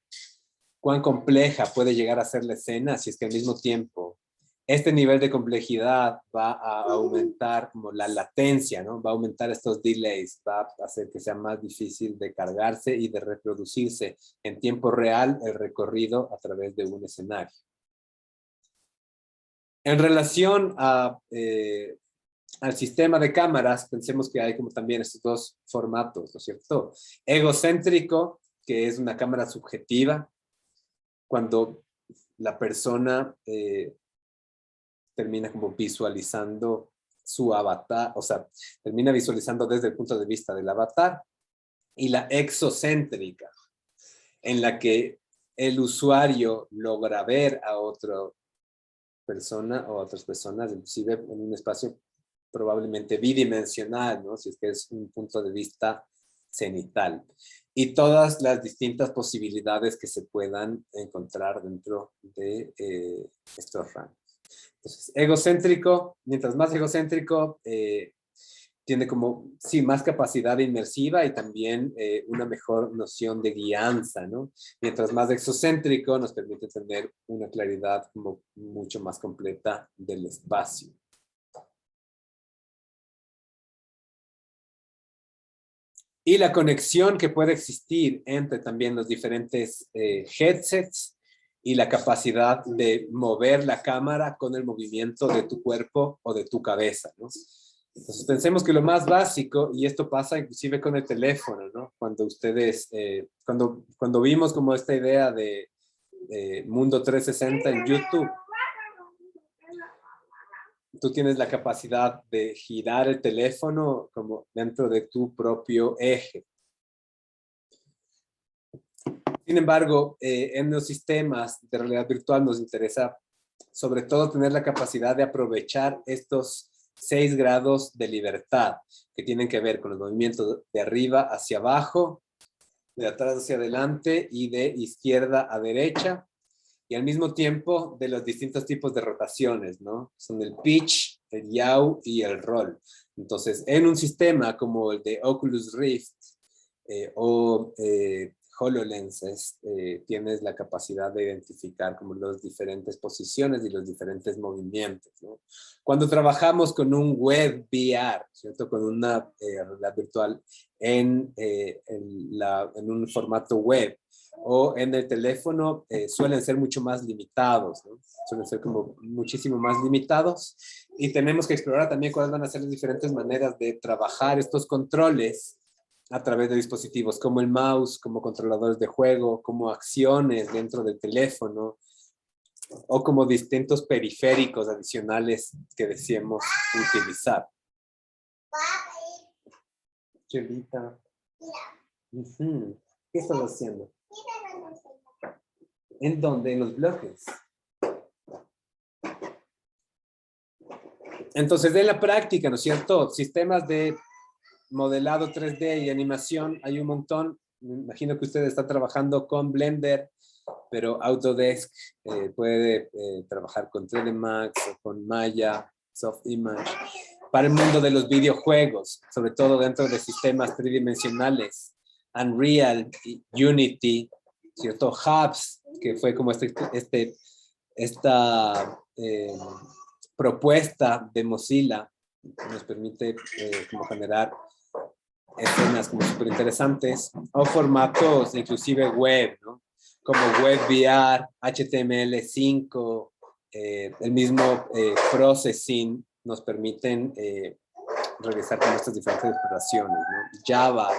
cuán compleja puede llegar a ser la escena si es que al mismo tiempo este nivel de complejidad va a aumentar como la latencia, ¿no? Va a aumentar estos delays, va a hacer que sea más difícil de cargarse y de reproducirse en tiempo real el recorrido a través de un escenario. En relación a, al sistema de cámaras, pensemos que hay como también estos dos formatos, ¿no es cierto? Egocéntrico, que es una cámara subjetiva, cuando la persona termina como visualizando su avatar, o sea, termina visualizando desde el punto de vista del avatar, y la exocéntrica, en la que el usuario logra ver a otra persona o a otras personas, inclusive en un espacio probablemente bidimensional, ¿no? Si es que es un punto de vista cenital. Y todas las distintas posibilidades que se puedan encontrar dentro de estos rangos. Entonces, egocéntrico, mientras más egocéntrico, tiene como, sí, más capacidad inmersiva y también una mejor noción de guianza, ¿no? Mientras más exocéntrico nos permite tener una claridad como mucho más completa del espacio. Y la conexión que puede existir entre también los diferentes headsets y la capacidad de mover la cámara con el movimiento de tu cuerpo o de tu cabeza, ¿no? Entonces pensemos que lo más básico, y esto pasa inclusive con el teléfono, ¿no? Cuando ustedes, cuando vimos como esta idea de Mundo 360 en YouTube, tú tienes la capacidad de girar el teléfono como dentro de tu propio eje. Sin embargo, en los sistemas de realidad virtual nos interesa sobre todo tener la capacidad de aprovechar estos 6 grados de libertad que tienen que ver con los movimientos de arriba hacia abajo, de atrás hacia adelante y de izquierda a derecha, y al mismo tiempo de los distintos tipos de rotaciones, ¿no? Son el pitch, el yaw y el roll. Entonces, en un sistema como el de Oculus Rift o HoloLens, tienes la capacidad de identificar como las diferentes posiciones y los diferentes movimientos, ¿no? Cuando trabajamos con un web VR, ¿cierto? Con una realidad virtual en un formato web o en el teléfono, suelen ser mucho más limitados, ¿no? Suelen ser como muchísimo más limitados, y tenemos que explorar también cuáles van a ser las diferentes maneras de trabajar estos controles a través de dispositivos como el mouse, como controladores de juego, como acciones dentro del teléfono, o como distintos periféricos adicionales que deseemos utilizar. Chelita. Ujú. ¿Qué estás haciendo? Mira dónde estoy. ¿En dónde? En los bloques. Entonces, de la práctica, ¿no es cierto? Sistemas de modelado 3D y animación, hay un montón. Me imagino que usted está trabajando con Blender, pero Autodesk puede trabajar con 3D Max o con Maya, Softimage. Para el mundo de los videojuegos, sobre todo dentro de sistemas tridimensionales, Unreal, Unity, ¿cierto? Hubs, que fue como esta propuesta de Mozilla, nos permite como generar escenas como súper interesantes, o formatos inclusive web, ¿no? Como WebVR, HTML5, el mismo Processing nos permiten realizar con estas diferentes operaciones, ¿no? Java.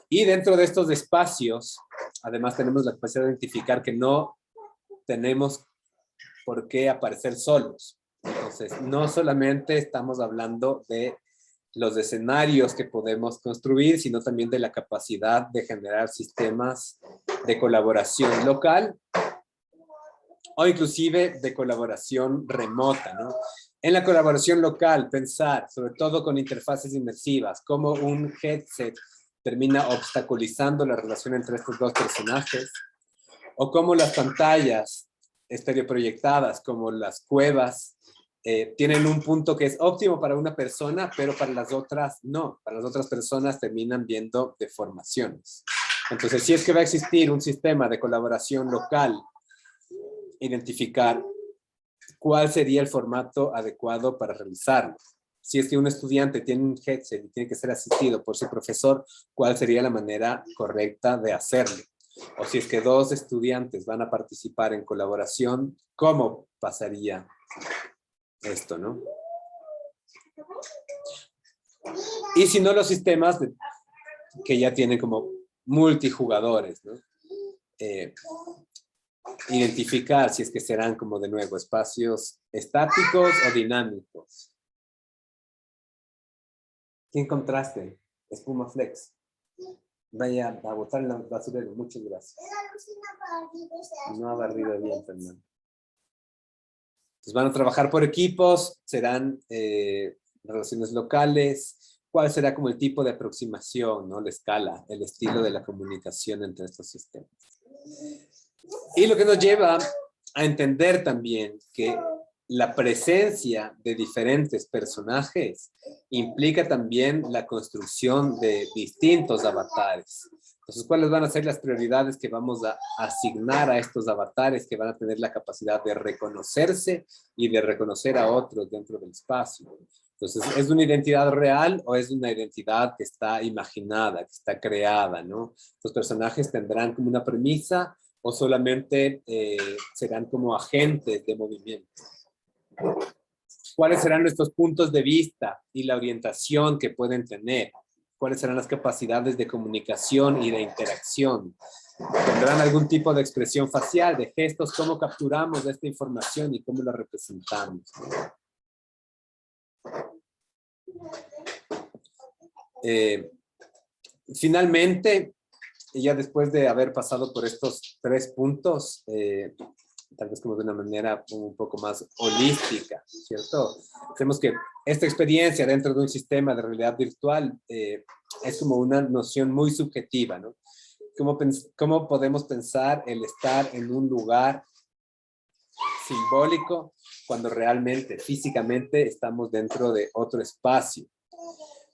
Y dentro de estos espacios, además tenemos la capacidad de identificar que no tenemos por qué aparecer solos. Entonces, no solamente estamos hablando de los escenarios que podemos construir, sino también de la capacidad de generar sistemas de colaboración local o inclusive de colaboración remota, ¿no? En la colaboración local, pensar, sobre todo con interfaces inmersivas, cómo un headset termina obstaculizando la relación entre estos dos personajes, o cómo las pantallas estereoproyectadas, como las cuevas, tienen un punto que es óptimo para una persona, pero para las otras no. Para las otras personas terminan viendo deformaciones. Entonces, si es que va a existir un sistema de colaboración local, identificar cuál sería el formato adecuado para realizarlo. Si es que un estudiante tiene un headset y tiene que ser asistido por su profesor, ¿cuál sería la manera correcta de hacerlo? O si es que dos estudiantes van a participar en colaboración, ¿cómo pasaría esto, no? Y si no, los sistemas que ya tienen como multijugadores, ¿no? Identificar si es que serán como de nuevo espacios estáticos o dinámicos. ¿Qué encontraste? Espuma Flex. Vaya a botar en la basurero. Muchas gracias. No ha barrido bien, Fernando. Entonces van a trabajar por equipos, serán relaciones locales. ¿Cuál será como el tipo de aproximación, ¿no? La escala, el estilo de la comunicación entre estos sistemas? Y lo que nos lleva a entender también que la presencia de diferentes personajes implica también la construcción de distintos avatares. Entonces, ¿cuáles van a ser las prioridades que vamos a asignar a estos avatares que van a tener la capacidad de reconocerse y de reconocer a otros dentro del espacio? Entonces, ¿es una identidad real o es una identidad que está imaginada, que está creada, ¿no? Los personajes tendrán como una premisa o solamente serán como agentes de movimiento. ¿Cuáles serán nuestros puntos de vista y la orientación que pueden tener? ¿Cuáles serán las capacidades de comunicación y de interacción? ¿Tendrán algún tipo de expresión facial, de gestos? ¿Cómo capturamos esta información y cómo la representamos? Finalmente, ya después de haber pasado por estos 3 puntos, tal vez como de una manera un poco más holística, ¿cierto? Tenemos que esta experiencia dentro de un sistema de realidad virtual es como una noción muy subjetiva, ¿no? ¿Cómo podemos pensar el estar en un lugar simbólico cuando realmente, físicamente, estamos dentro de otro espacio?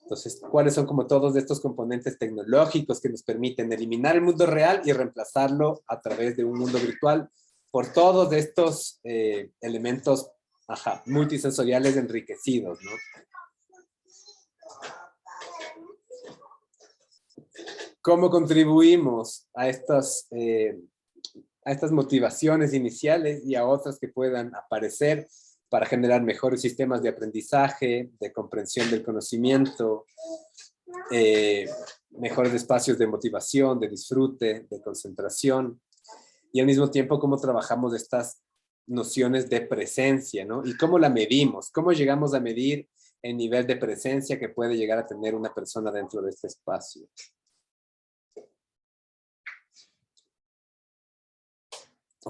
Entonces, ¿cuáles son como todos estos componentes tecnológicos que nos permiten eliminar el mundo real y reemplazarlo a través de un mundo virtual por todos estos elementos multisensoriales enriquecidos, ¿no? ¿Cómo contribuimos a estas motivaciones iniciales y a otras que puedan aparecer para generar mejores sistemas de aprendizaje, de comprensión del conocimiento, mejores espacios de motivación, de disfrute, de concentración, y al mismo tiempo cómo trabajamos estas nociones de presencia, ¿no? Y cómo la medimos, cómo llegamos a medir el nivel de presencia que puede llegar a tener una persona dentro de este espacio.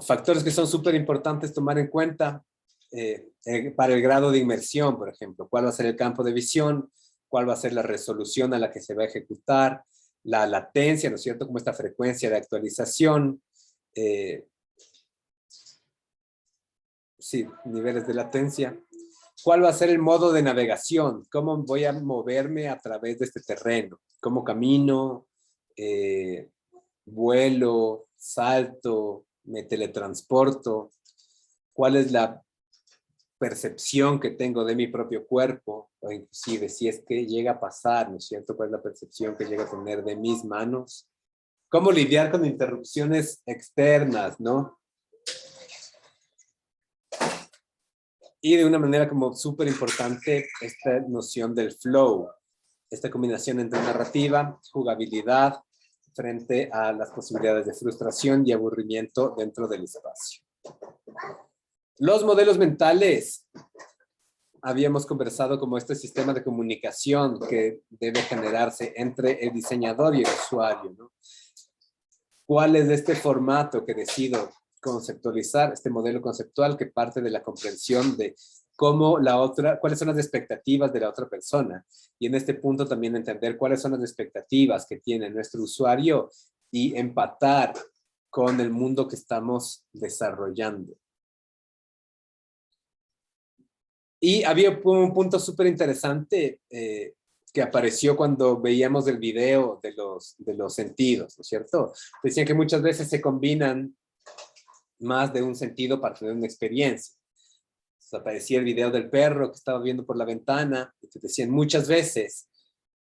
Factores que son súper importantes tomar en cuenta para el grado de inmersión, por ejemplo. ¿Cuál va a ser el campo de visión? ¿Cuál va a ser la resolución a la que se va a ejecutar? La latencia, ¿no es cierto? Como esta frecuencia de actualización. Sí, niveles de latencia. ¿Cuál va a ser el modo de navegación? ¿Cómo voy a moverme a través de este terreno? ¿Cómo camino? ¿Vuelo? ¿Salto? ¿Me teletransporto? ¿Cuál es la percepción que tengo de mi propio cuerpo? O inclusive si es que llega a pasar, ¿no es cierto? ¿Cuál es la percepción que llega a tener de mis manos? ¿Cómo lidiar con interrupciones externas, no? Y de una manera como súper importante esta noción del flow, esta combinación entre narrativa, jugabilidad, frente a las posibilidades de frustración y aburrimiento dentro del espacio. Los modelos mentales, habíamos conversado como este sistema de comunicación que debe generarse entre el diseñador y el usuario, ¿no? ¿Cuál es este formato que decido conceptualizar, este modelo conceptual que parte de la comprensión de cómo cuáles son las expectativas de la otra persona? Y en este punto también entender cuáles son las expectativas que tiene nuestro usuario y empatar con el mundo que estamos desarrollando. Y había un punto súper interesante que apareció cuando veíamos el video de los sentidos, ¿no es cierto? Decían que muchas veces se combinan más de un sentido para tener una experiencia. Entonces, aparecía el video del perro que estaba viendo por la ventana, y te decían muchas veces,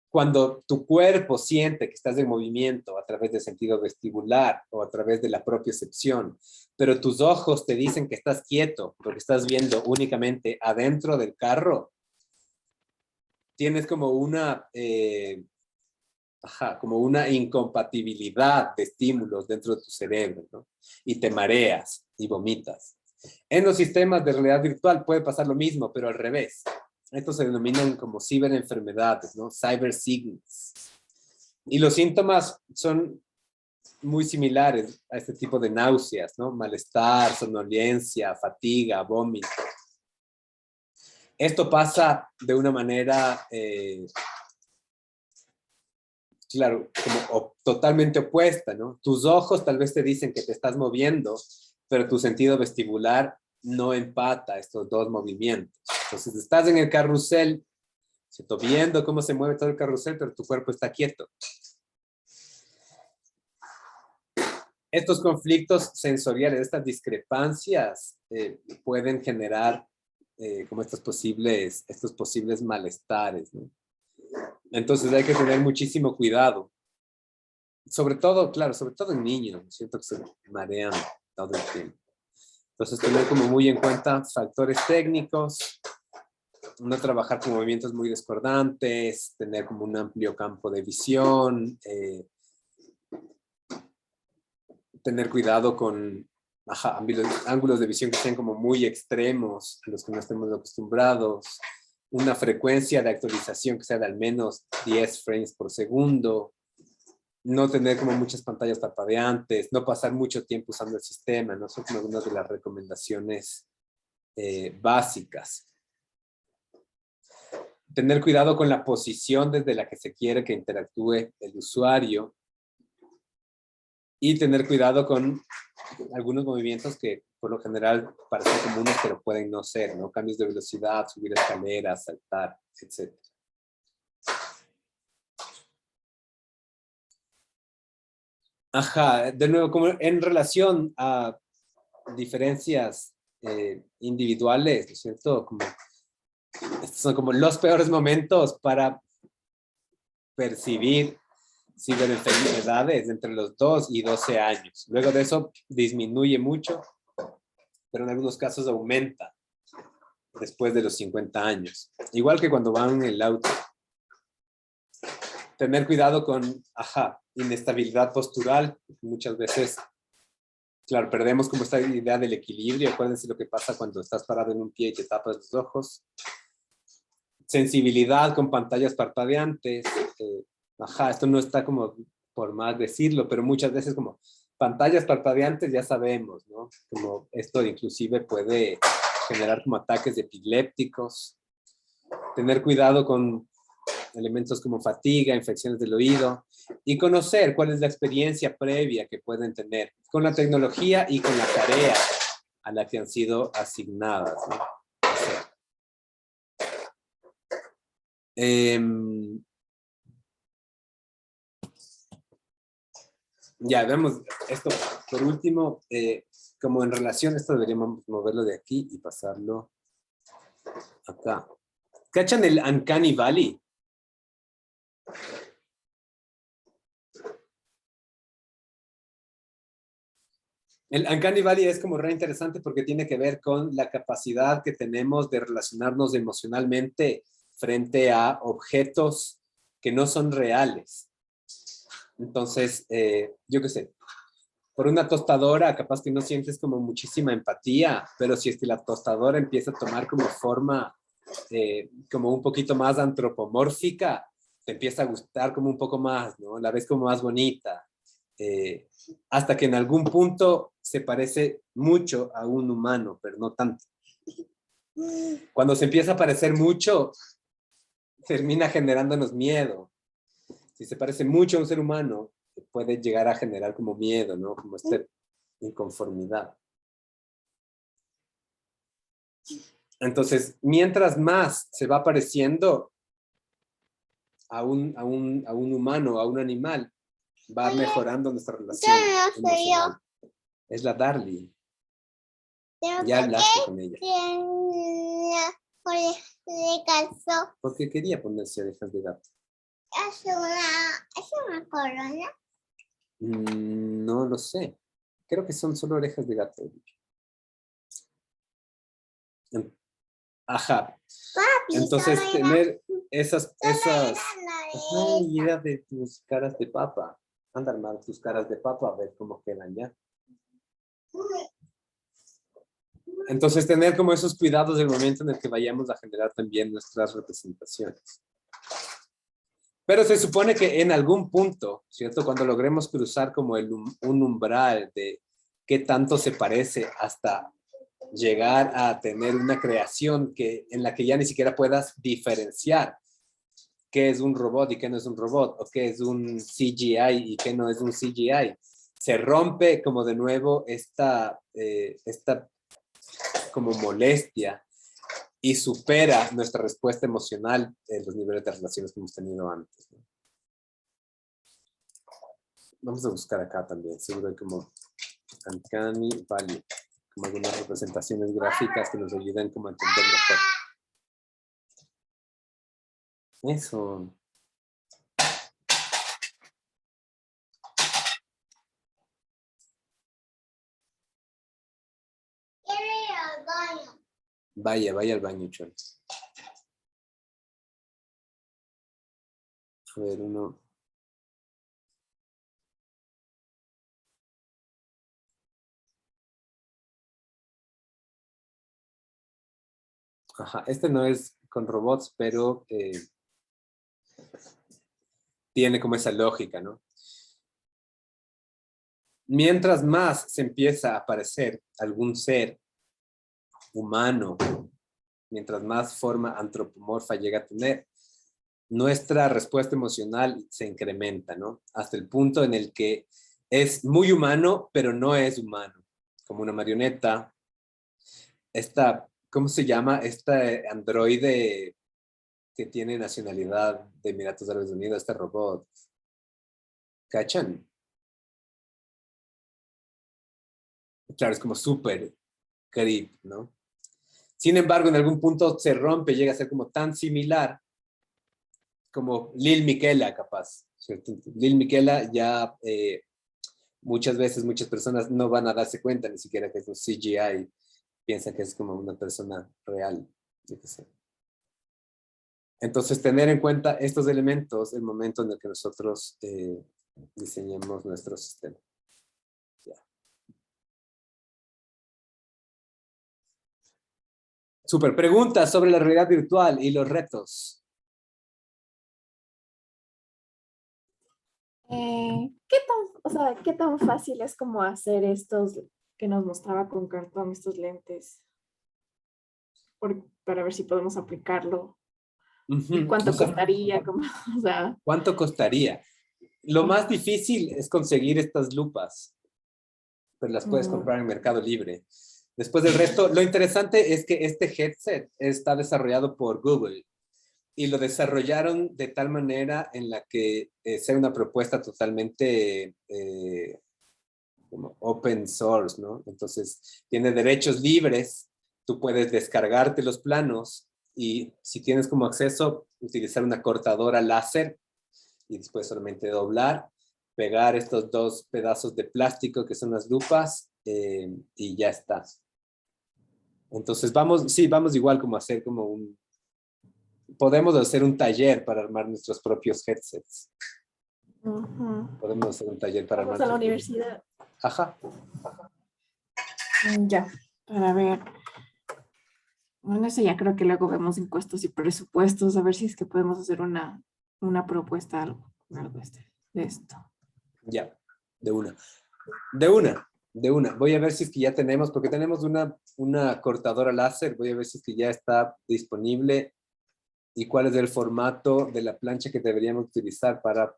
cuando tu cuerpo siente que estás en movimiento a través del sentido vestibular o a través de la propiocepción, pero tus ojos te dicen que estás quieto porque estás viendo únicamente adentro del carro, tienes como una incompatibilidad de estímulos dentro de tu cerebro, ¿no? Y te mareas y vomitas. En los sistemas de realidad virtual puede pasar lo mismo, pero al revés. Estos se denominan como ciberenfermedades, ¿no? Cyber sickness. Y los síntomas son muy similares a este tipo de náuseas, ¿no? Malestar, somnolencia, fatiga, vómito. Esto pasa de una manera, claro, como totalmente opuesta, ¿no? Tus ojos tal vez te dicen que te estás moviendo, pero tu sentido vestibular no empata estos dos movimientos. Entonces estás en el carrusel, viendo cómo se mueve todo el carrusel, pero tu cuerpo está quieto. Estos conflictos sensoriales, estas discrepancias pueden generar como estos posibles malestares, ¿no? Entonces hay que tener muchísimo cuidado. Sobre todo, claro, sobre todo en niños, siento que se marean todo el tiempo. Entonces tener como muy en cuenta factores técnicos, no trabajar con movimientos muy discordantes, tener como un amplio campo de visión, tener cuidado con ángulos de visión que sean como muy extremos, a los que no estemos acostumbrados, una frecuencia de actualización que sea de al menos 10 frames por segundo, no tener como muchas pantallas parpadeantes, no pasar mucho tiempo usando el sistema, ¿no? Son como algunas de las recomendaciones básicas. Tener cuidado con la posición desde la que se quiere que interactúe el usuario y tener cuidado con algunos movimientos que por lo general parecen comunes pero pueden no ser, ¿no? Cambios de velocidad, subir escaleras, saltar, etc. De nuevo, como en relación a diferencias individuales, ¿no es cierto? Estos son como los peores momentos para percibir ciberenfermedades entre los 2 y 12 años. Luego de eso disminuye mucho, pero en algunos casos aumenta después de los 50 años. Igual que cuando van en el auto. Tener cuidado con, inestabilidad postural. Muchas veces, claro, perdemos como esta idea del equilibrio. Acuérdense lo que pasa cuando estás parado en un pie y te tapas los ojos. sensibilidad con pantallas parpadeantes. Esto no está como por más decirlo, pero muchas veces como pantallas parpadeantes ya sabemos, ¿no? Como esto inclusive puede generar como ataques epilépticos. Tener cuidado con elementos como fatiga, infecciones del oído y conocer cuál es la experiencia previa que pueden tener con la tecnología y con la tarea a la que han sido asignadas, ¿no? Ya, vemos esto por último, como en relación, esto deberíamos moverlo de aquí y pasarlo acá. ¿Cachan el Uncanny Valley? El Uncanny Valley es como re interesante porque tiene que ver con la capacidad que tenemos de relacionarnos emocionalmente frente a objetos que no son reales. Entonces, yo qué sé, por una tostadora capaz que no sientes como muchísima empatía, pero si es que la tostadora empieza a tomar como forma como un poquito más antropomórfica, te empieza a gustar como un poco más, ¿no? La ves como más bonita. Hasta que en algún punto se parece mucho a un humano, pero no tanto. Cuando se empieza a parecer mucho, termina generándonos miedo. Si se parece mucho a un ser humano, puede llegar a generar como miedo, ¿no? Como esta inconformidad. Entonces, mientras más se va pareciendo a un humano, a un animal, va mejorando nuestra relación emocional. Es la Darly. Ya hablaste con ella. Porque quería ponerse orejas de gato. ¿Es una corona? No lo sé. Creo que son solo orejas de gato. Ajá. Papi, entonces solo tener esas Ajá, idea de tus caras de papa. Anda a armar tus caras de papa a ver cómo quedan ya. Entonces tener como esos cuidados del momento en el que vayamos a generar también nuestras representaciones. Pero se supone que en algún punto, ¿cierto? Cuando logremos cruzar como un umbral de qué tanto se parece hasta llegar a tener una creación en la que ya ni siquiera puedas diferenciar qué es un robot y qué no es un robot, o qué es un CGI y qué no es un CGI. Se rompe como de nuevo esta como molestia y supera nuestra respuesta emocional en los niveles de relaciones que hemos tenido antes, ¿no? Vamos a buscar acá también, seguro hay como Uncanny Valley, como algunas representaciones gráficas que nos ayuden como a entender mejor. Eso. Vaya al baño, Chon. A ver, uno. Ajá, este no es con robots, pero tiene como esa lógica, ¿no? Mientras más se empieza a aparecer algún ser humano, mientras más forma antropomorfa llega a tener, nuestra respuesta emocional se incrementa, ¿no? Hasta el punto en el que es muy humano, pero no es humano. Como una marioneta. ¿Cómo se llama? Androide que tiene nacionalidad de Emiratos Árabes Unidos, este robot. ¿Cachan? Claro, es como súper creep, ¿no? Sin embargo, en algún punto se rompe, llega a ser como tan similar como Lil Miquela, capaz, ¿cierto? Lil Miquela ya muchas veces muchas personas no van a darse cuenta ni siquiera que es un CGI, piensan que es como una persona real, yo qué sé. Entonces, tener en cuenta estos elementos el momento en el que nosotros diseñemos nuestro sistema. Ya. Súper. Preguntas sobre la realidad virtual y los retos. ¿Qué tan fácil es como hacer estos que nos mostraba con cartón, estos lentes? Para ver si podemos aplicarlo. ¿Y cuánto costaría? ¿Cuánto costaría? Lo más difícil es conseguir estas lupas, pero las puedes comprar en Mercado Libre. Después del resto, lo interesante es que este headset está desarrollado por Google y lo desarrollaron de tal manera en la que sea una propuesta totalmente como open source, ¿no? Entonces, tiene derechos libres, tú puedes descargarte los planos y si tienes como acceso, utilizar una cortadora láser y después solamente doblar, pegar estos 2 pedazos de plástico que son las lupas y ya está. Entonces vamos igual como a hacer como podemos hacer un taller para armar nuestros propios headsets. Podemos hacer un taller para armar. Vamos a la universidad. Ajá. Ya, para ver. Bueno, eso ya creo que luego vemos impuestos y presupuestos, a ver si es que podemos hacer una propuesta, algo de esto. Ya, de una. Voy a ver si es que ya tenemos, porque tenemos una cortadora láser, voy a ver si es que ya está disponible y cuál es el formato de la plancha que deberíamos utilizar para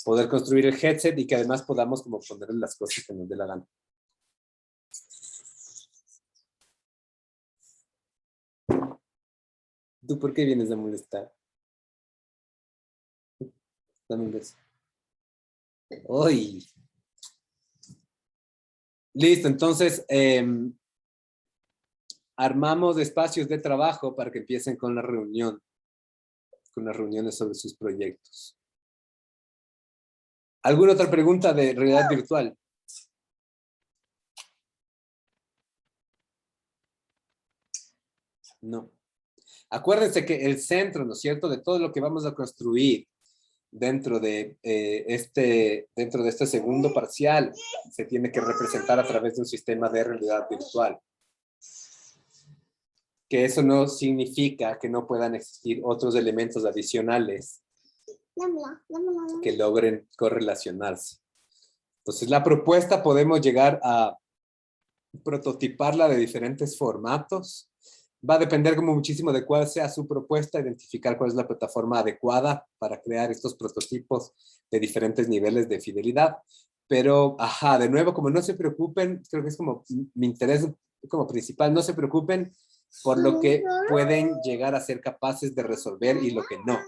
poder construir el headset y que además podamos como ponerle las cosas que nos dé la gana. ¿Tú por qué vienes a molestar? Dame un beso. ¡Uy! Listo, entonces armamos espacios de trabajo para que empiecen con la reunión, con las reuniones sobre sus proyectos. ¿Alguna otra pregunta de realidad virtual? No. Acuérdense que el centro, ¿no es cierto?, de todo lo que vamos a construir dentro de este segundo parcial se tiene que representar a través de un sistema de realidad virtual. Que eso no significa que no puedan existir otros elementos adicionales que logren correlacionarse. Entonces, la propuesta podemos llegar a prototiparla de diferentes formatos. Va a depender como muchísimo de cuál sea su propuesta, identificar cuál es la plataforma adecuada para crear estos prototipos de diferentes niveles de fidelidad. Pero, de nuevo, como no se preocupen, creo que es como mi interés como principal, no se preocupen por lo que pueden llegar a ser capaces de resolver y lo que no.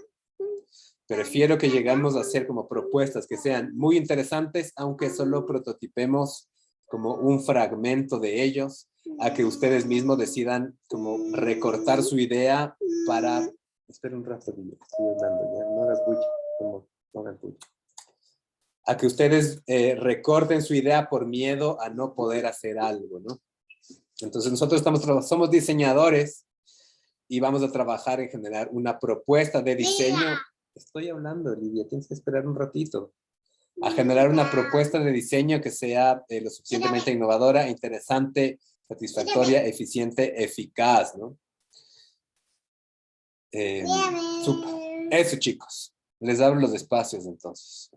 Prefiero que lleguemos a hacer como propuestas que sean muy interesantes, aunque solo prototipemos como un fragmento de ellos, a que ustedes mismos decidan como recortar su idea para... Espera un rato, estoy hablando, ya no hagas bulla, no hagas bulla. A que ustedes recorten su idea por miedo a no poder hacer algo, ¿no? Entonces nosotros somos diseñadores y vamos a trabajar en generar una propuesta de diseño. Estoy hablando, Lidia, tienes que esperar un ratito. A generar una propuesta de diseño que sea lo suficientemente innovadora, interesante, satisfactoria, eficiente, eficaz, ¿no? Eso, chicos. Les abro los espacios entonces.